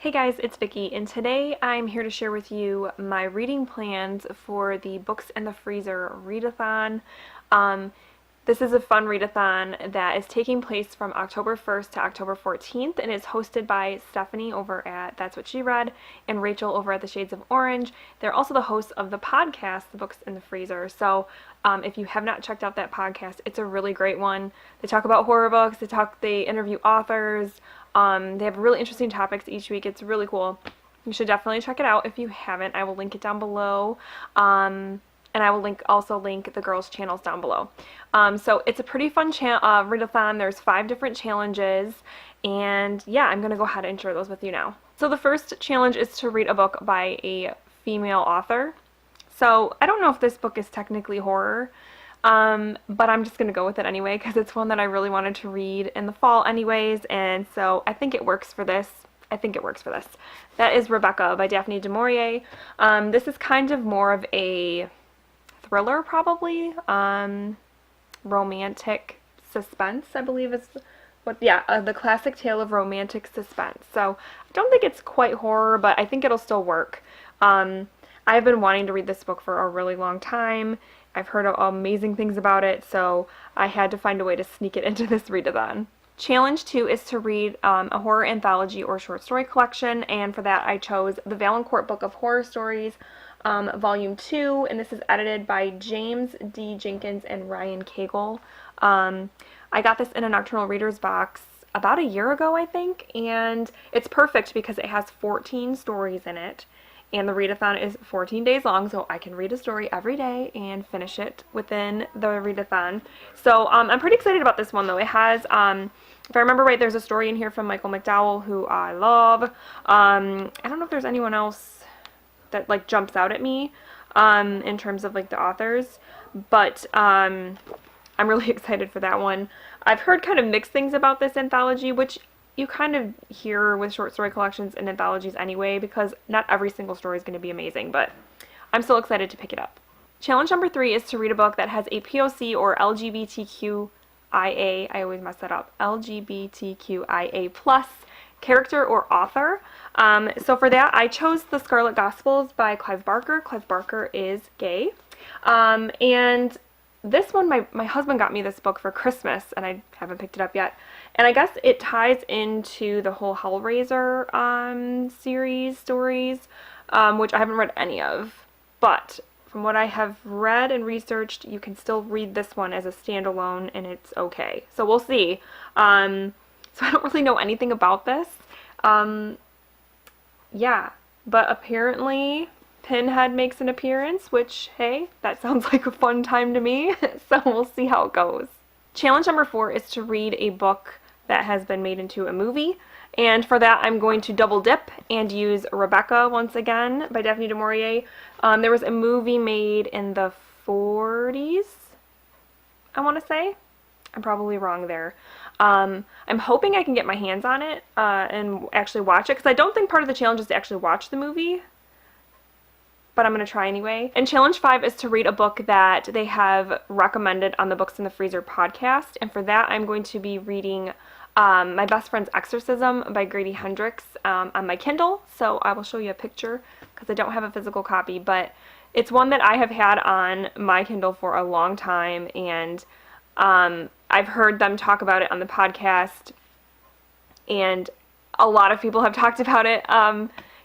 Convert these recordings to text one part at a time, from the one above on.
Hey guys, it's Vicky, and today I'm here to share with you my reading plans for the Books in the Freezer Readathon. Um, this is a fun readathon that is taking place from October 1st to October 14th, and is hosted by Stephanie over at That's What She Read and Rachel over at The Shades of Orange. They're also the hosts of the podcast, The Books in the Freezer. So if you have not checked out that podcast, it's a really great one. They talk about horror books, they interview authors. They have really interesting topics each week. It's really cool. You should definitely check it out if you haven't. I will link it down below. And I will also link the girls' channels down below. So it's a pretty fun readathon. There's 5 different challenges. And yeah, I'm going to go ahead and share those with you now. So the first challenge is to read a book by a female author. So I don't know if this book is technically horror. But I'm just going to go with it anyway because it's one that I really wanted to read in the fall anyways, and so I think it works for this. That is Rebecca by Daphne du Maurier. This is kind of more of a thriller, probably. Romantic suspense, I believe is the classic tale of romantic suspense. So I don't think it's quite horror, but I think it'll still work. I've been wanting to read this book for a really long time. I've heard amazing things about it, so I had to find a way to sneak it into this readathon. Challenge 2 is to read a horror anthology or short story collection, and for that I chose the Valancourt Book of Horror Stories, Volume 2, and this is edited by James D. Jenkins and Ryan Cagle. I got this in a Nocturnal Readers box about a year ago, I think, and it's perfect because it has 14 stories in it. And the readathon is 14 days long, so I can read a story every day and finish it within the readathon. So I'm pretty excited about this one, though. It has, if I remember right, there's a story in here from Michael McDowell, who I love. I don't know if there's anyone else that like jumps out at me in terms of like the authors, but I'm really excited for that one. I've heard kind of mixed things about this anthology, which you kind of hear with short story collections and anthologies anyway, because not every single story is going to be amazing, but I'm still excited to pick it up. Challenge number 3 is to read a book that has a POC or LGBTQIA, I always mess that up, LGBTQIA plus character or author. So for that, I chose The Scarlet Gospels by Clive Barker. Clive Barker is gay. And this one, my husband got me this book for Christmas, and I haven't picked it up yet. And I guess it ties into the whole Hellraiser series stories, which I haven't read any of. But from what I have read and researched, you can still read this one as a standalone, and it's okay. So we'll see. So I don't really know anything about this. Yeah, but apparently Pinhead makes an appearance, which, hey, that sounds like a fun time to me. So we'll see how it goes. Challenge number 4 is to read a book that has been made into a movie, and for that I'm going to double dip and use Rebecca once again by Daphne du Maurier. There was a movie made in the 40s, I want to say. I'm probably wrong there. I'm hoping I can get my hands on it and actually watch it, because I don't think part of the challenge is to actually watch the movie, but I'm going to try anyway. And challenge 5 is to read a book that they have recommended on the Books in the Freezer podcast, and for that I'm going to be reading My Best Friend's Exorcism by Grady Hendrix on my Kindle. So I will show you a picture because I don't have a physical copy, but it's one that I have had on my Kindle for a long time, and I've heard them talk about it on the podcast, and a lot of people have talked about it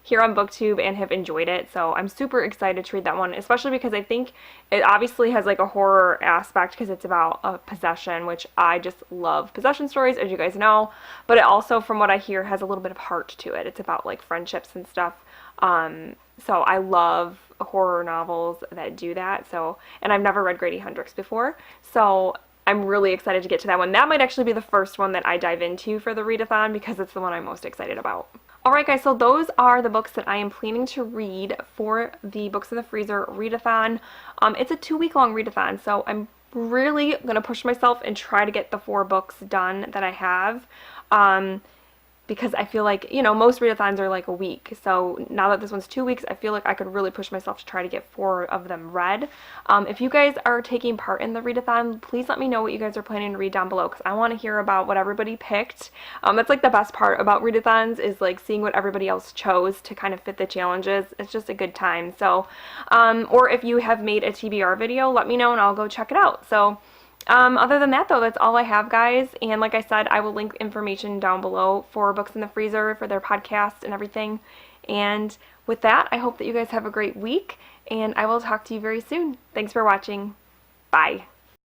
here on BookTube and have enjoyed it, so I'm super excited to read that one, especially because I think it obviously has like a horror aspect because it's about a possession, which I just love possession stories, as you guys know, but it also, from what I hear, has a little bit of heart to it. It's about like friendships and stuff, so I love horror novels that do that, so, and I've never read Grady Hendrix before, so I'm really excited to get to that one. That might actually be the first one that I dive into for the readathon because it's the one I'm most excited about. Alright guys, so those are the books that I am planning to read for the Books in the Freezer readathon. It's a 2-week long readathon, so I'm really going to push myself and try to get the 4 books done that I have. because I feel like, you know, most readathons are like a week. So now that this one's 2 weeks, I feel like I could really push myself to try to get 4 of them read. If you guys are taking part in the readathon, please let me know what you guys are planning to read down below, because I want to hear about what everybody picked. That's like the best part about readathons, is like seeing what everybody else chose to kind of fit the challenges. It's just a good time. So, or if you have made a TBR video, let me know and I'll go check it out. So, other than that, though, that's all I have, guys. And like I said, I will link information down below for Books in the Freezer, for their podcast and everything. And with that, I hope that you guys have a great week, and I will talk to you very soon. Thanks for watching. Bye.